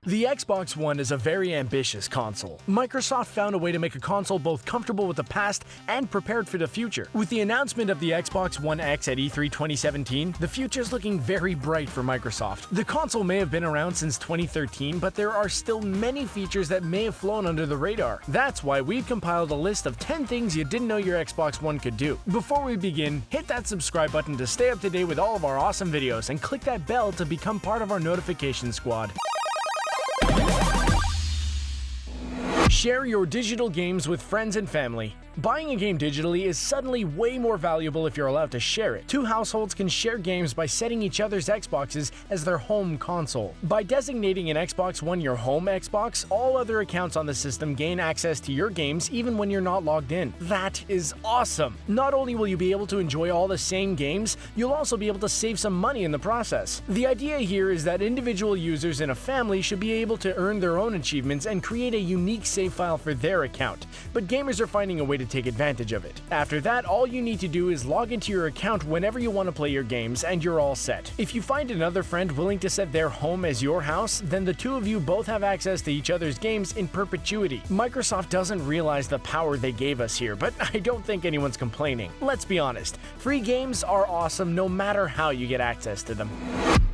The Xbox One is a very ambitious console. Microsoft found a way to make a console both comfortable with the past and prepared for the future. With the announcement of the Xbox One X at E3 2017, the future's looking very bright for Microsoft. The console may have been around since 2013, but there are still many features that may have flown under the radar. That's why we've compiled a list of 10 things you didn't know your Xbox One could do. Before we begin, hit that subscribe button to stay up to date with all of our awesome videos and click that bell to become part of our notification squad. Share your digital games with friends and family. Buying a game digitally is suddenly way more valuable if you're allowed to share it. Two households can share games by setting each other's Xboxes as their home console. By designating an Xbox One your home Xbox, all other accounts on the system gain access to your games even when you're not logged in. That is awesome! Not only will you be able to enjoy all the same games, you'll also be able to save some money in the process. The idea here is that individual users in a family should be able to earn their own achievements and create a unique save file for their account, but gamers are finding a way to take advantage of it. After that, all you need to do is log into your account whenever you want to play your games and you're all set. If you find another friend willing to set their home as your house, then the two of you both have access to each other's games in perpetuity. Microsoft doesn't realize the power they gave us here, but I don't think anyone's complaining. Let's be honest, free games are awesome no matter how you get access to them.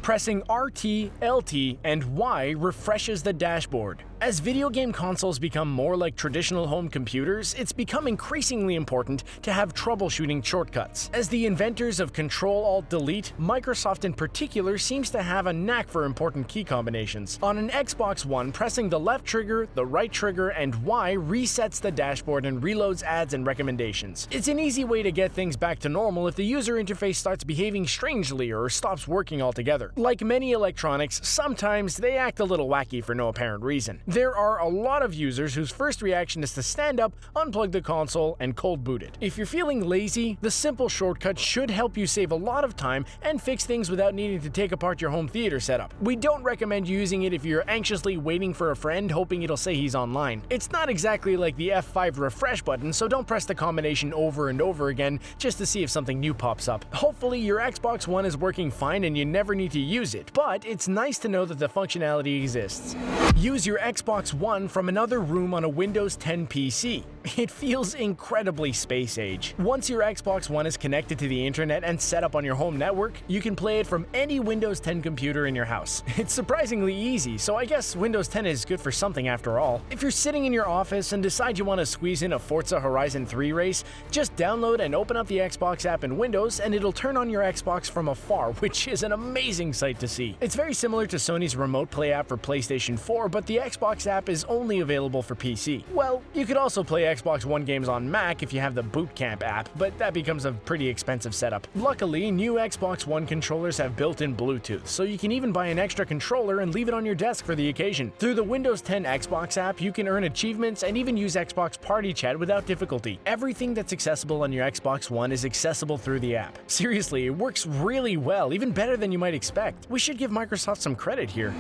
Pressing RT, LT, and Y refreshes the dashboard. As video game consoles become more like traditional home computers, it's become increasingly important to have troubleshooting shortcuts. As the inventors of Control-Alt-Delete, Microsoft in particular seems to have a knack for important key combinations. On an Xbox One, pressing the left trigger, the right trigger, and Y resets the dashboard and reloads ads and recommendations. It's an easy way to get things back to normal if the user interface starts behaving strangely or stops working altogether. Like many electronics, sometimes they act a little wacky for no apparent reason. There are a lot of users whose first reaction is to stand up, unplug the console, and cold boot it. If you're feeling lazy, the simple shortcut should help you save a lot of time and fix things without needing to take apart your home theater setup. We don't recommend using it if you're anxiously waiting for a friend hoping it'll say he's online. It's not exactly like the F5 refresh button, so don't press the combination over and over again just to see if something new pops up. Hopefully your Xbox One is working fine and you never need to use it, but it's nice to know that the functionality exists. Use your Xbox One from another room on a Windows 10 PC. It feels incredibly space age. Once your Xbox One is connected to the internet and set up on your home network, you can play it from any Windows 10 computer in your house. It's surprisingly easy, so I guess Windows 10 is good for something after all. If you're sitting in your office and decide you want to squeeze in a Forza Horizon 3 race, just download and open up the Xbox app in Windows and it'll turn on your Xbox from afar, which is an amazing sight to see. It's very similar to Sony's Remote Play app for PlayStation 4, but the Xbox app is only available for PC. Well, you could also play Xbox One games on Mac if you have the Boot Camp app, but that becomes a pretty expensive setup. Luckily, new Xbox One controllers have built-in Bluetooth, so you can even buy an extra controller and leave it on your desk for the occasion. Through the Windows 10 Xbox app, you can earn achievements and even use Xbox Party Chat without difficulty. Everything that's accessible on your Xbox One is accessible through the app. Seriously, it works really well, even better than you might expect. We should give Microsoft some credit here.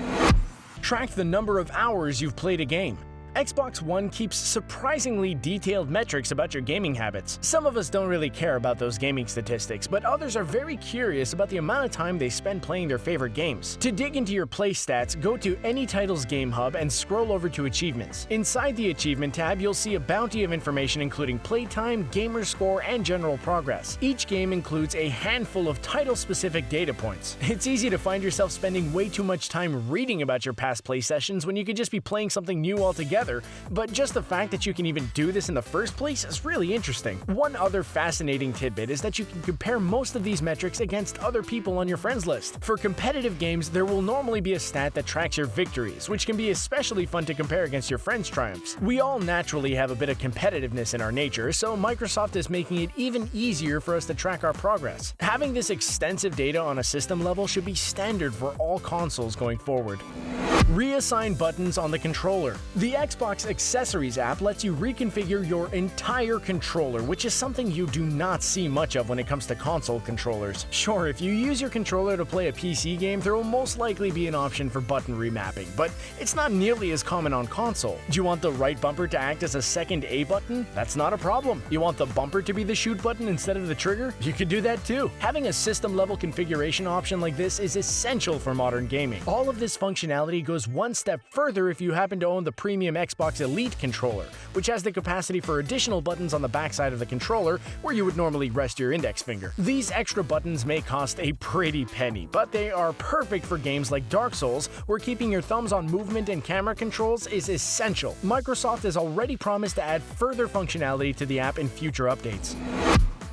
Track the number of hours you've played a game. Xbox One keeps surprisingly detailed metrics about your gaming habits. Some of us don't really care about those gaming statistics, but others are very curious about the amount of time they spend playing their favorite games. To dig into your play stats, go to any title's Game Hub and scroll over to Achievements. Inside the Achievement tab, you'll see a bounty of information including playtime, gamer score, and general progress. Each game includes a handful of title-specific data points. It's easy to find yourself spending way too much time reading about your past play sessions when you could just be playing something new altogether. But just the fact that you can even do this in the first place is really interesting. One other fascinating tidbit is that you can compare most of these metrics against other people on your friends list. For competitive games, there will normally be a stat that tracks your victories, which can be especially fun to compare against your friends' triumphs. We all naturally have a bit of competitiveness in our nature, so Microsoft is making it even easier for us to track our progress. Having this extensive data on a system level should be standard for all consoles going forward. Reassign buttons on the controller. The Xbox Accessories app lets you reconfigure your entire controller, which is something you do not see much of when it comes to console controllers. Sure, if you use your controller to play a PC game, there will most likely be an option for button remapping, but it's not nearly as common on console. Do you want the right bumper to act as a second A button? That's not a problem. You want the bumper to be the shoot button instead of the trigger? You could do that too. Having a system-level configuration option like this is essential for modern gaming. All of this functionality goes one step further if you happen to own the premium Xbox Elite controller, which has the capacity for additional buttons on the backside of the controller where you would normally rest your index finger. These extra buttons may cost a pretty penny, but they are perfect for games like Dark Souls, where keeping your thumbs on movement and camera controls is essential. Microsoft has already promised to add further functionality to the app in future updates.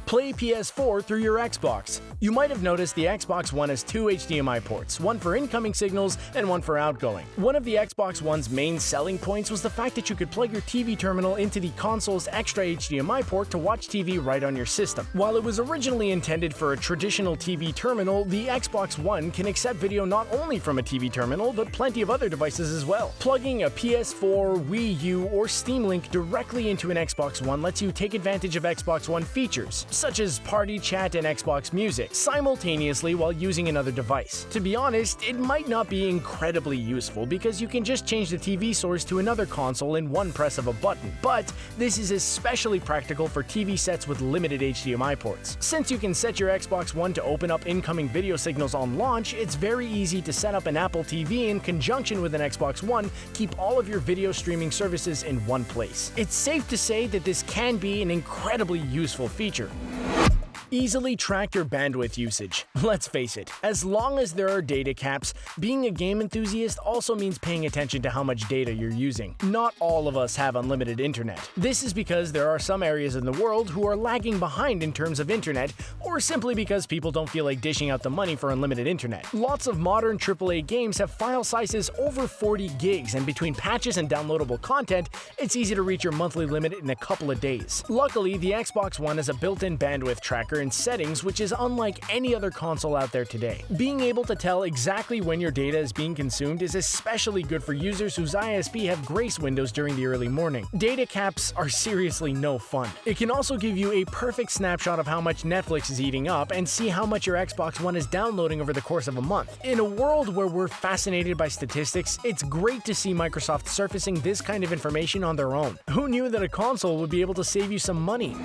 Play PS4 through your Xbox. You might have noticed the Xbox One has two HDMI ports, one for incoming signals and one for outgoing. One of the Xbox One's main selling points was the fact that you could plug your TV terminal into the console's extra HDMI port to watch TV right on your system. While it was originally intended for a traditional TV terminal, the Xbox One can accept video not only from a TV terminal, but plenty of other devices as well. Plugging a PS4, Wii U, or Steam Link directly into an Xbox One lets you take advantage of Xbox One features, such as Party Chat and Xbox Music, simultaneously while using another device. To be honest, it might not be incredibly useful because you can just change the TV source to another console in one press of a button, but this is especially practical for TV sets with limited HDMI ports. Since you can set your Xbox One to open up incoming video signals on launch, it's very easy to set up an Apple TV in conjunction with an Xbox One, keep all of your video streaming services in one place. It's safe to say that this can be an incredibly useful feature. Easily track your bandwidth usage. Let's face it, as long as there are data caps, being a game enthusiast also means paying attention to how much data you're using. Not all of us have unlimited internet. This is because there are some areas in the world who are lagging behind in terms of internet, or simply because people don't feel like dishing out the money for unlimited internet. Lots of modern AAA games have file sizes over 40 gigs, and between patches and downloadable content, it's easy to reach your monthly limit in a couple of days. Luckily, the Xbox One has a built-in bandwidth tracker and settings, which is unlike any other console out there today. Being able to tell exactly when your data is being consumed is especially good for users whose ISP have grace windows during the early morning. Data caps are seriously no fun. It can also give you a perfect snapshot of how much Netflix is eating up and see how much your Xbox One is downloading over the course of a month. In a world where we're fascinated by statistics, it's great to see Microsoft surfacing this kind of information on their own. Who knew that a console would be able to save you some money?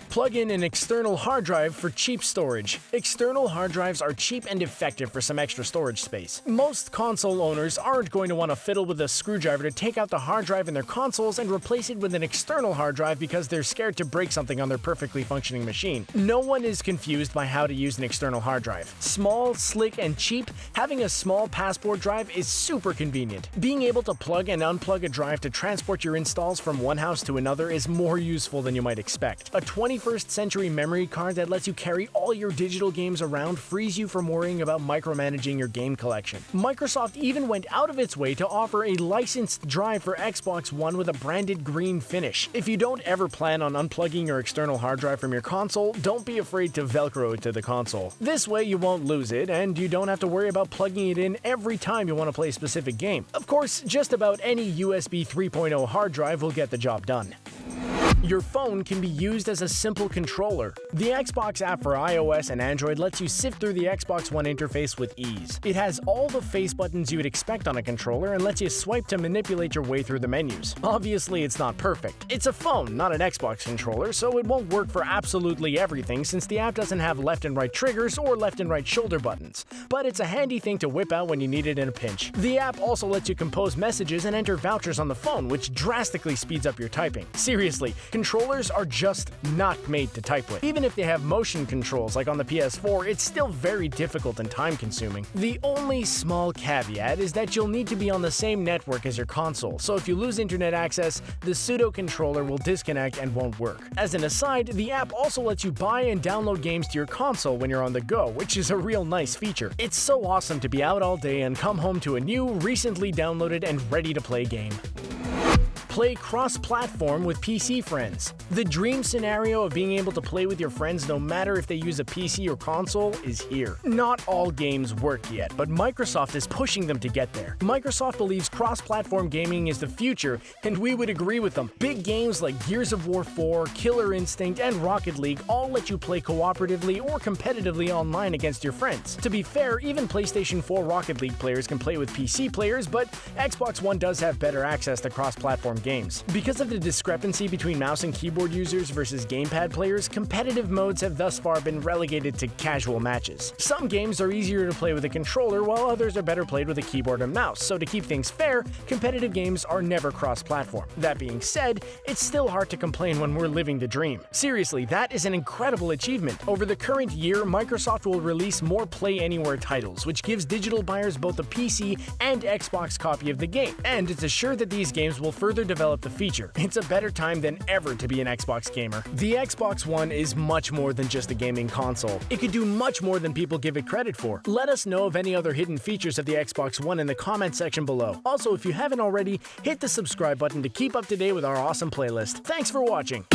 Plug in an external hard drive for cheap storage. External hard drives are cheap and effective for some extra storage space. Most console owners aren't going to want to fiddle with a screwdriver to take out the hard drive in their consoles and replace it with an external hard drive because they're scared to break something on their perfectly functioning machine. No one is confused by how to use an external hard drive. Small, slick, and cheap, having a small passport drive is super convenient. Being able to plug and unplug a drive to transport your installs from one house to another is more useful than you might expect. A 21st century memory card that lets you carry all your digital games around frees you from worrying about micromanaging your game collection. Microsoft even went out of its way to offer a licensed drive for Xbox One with a branded green finish. If you don't ever plan on unplugging your external hard drive from your console, don't be afraid to Velcro it to the console. This way you won't lose it, and you don't have to worry about plugging it in every time you want to play a specific game. Of course, just about any USB 3.0 hard drive will get the job done. Your phone can be used as a simple controller. The Xbox app for iOS and Android lets you sift through the Xbox One interface with ease. It has all the face buttons you would expect on a controller and lets you swipe to manipulate your way through the menus. Obviously, it's not perfect. It's a phone, not an Xbox controller, so it won't work for absolutely everything since the app doesn't have left and right triggers or left and right shoulder buttons. But it's a handy thing to whip out when you need it in a pinch. The app also lets you compose messages and enter vouchers on the phone, which drastically speeds up your typing. Seriously, controllers are just not made to type with. Even if they have motion controls like on the PS4, it's still very difficult and time-consuming. The only small caveat is that you'll need to be on the same network as your console, so if you lose internet access, the pseudo controller will disconnect and won't work. As an aside, the app also lets you buy and download games to your console when you're on the go, which is a real nice feature. It's so awesome to be out all day and come home to a new, recently downloaded and ready-to-play game. Play cross-platform with PC friends. The dream scenario of being able to play with your friends no matter if they use a PC or console is here. Not all games work yet, but Microsoft is pushing them to get there. Microsoft believes cross-platform gaming is the future, and we would agree with them. Big games like Gears of War 4, Killer Instinct, and Rocket League all let you play cooperatively or competitively online against your friends. To be fair, even PlayStation 4 Rocket League players can play with PC players, but Xbox One does have better access to cross-platform games. Because of the discrepancy between mouse and keyboard users versus gamepad players, competitive modes have thus far been relegated to casual matches. Some games are easier to play with a controller, while others are better played with a keyboard and mouse, so to keep things fair, competitive games are never cross-platform. That being said, it's still hard to complain when we're living the dream. Seriously, that is an incredible achievement. Over the current year, Microsoft will release more Play Anywhere titles, which gives digital buyers both a PC and Xbox copy of the game, and it's assured that these games will further develop the feature. It's a better time than ever to be an Xbox gamer. The Xbox One is much more than just a gaming console. It could do much more than people give it credit for. Let us know of any other hidden features of the Xbox One in the comment section below. Also, if you haven't already, hit the subscribe button to keep up to date with our awesome playlist. Thanks for watching.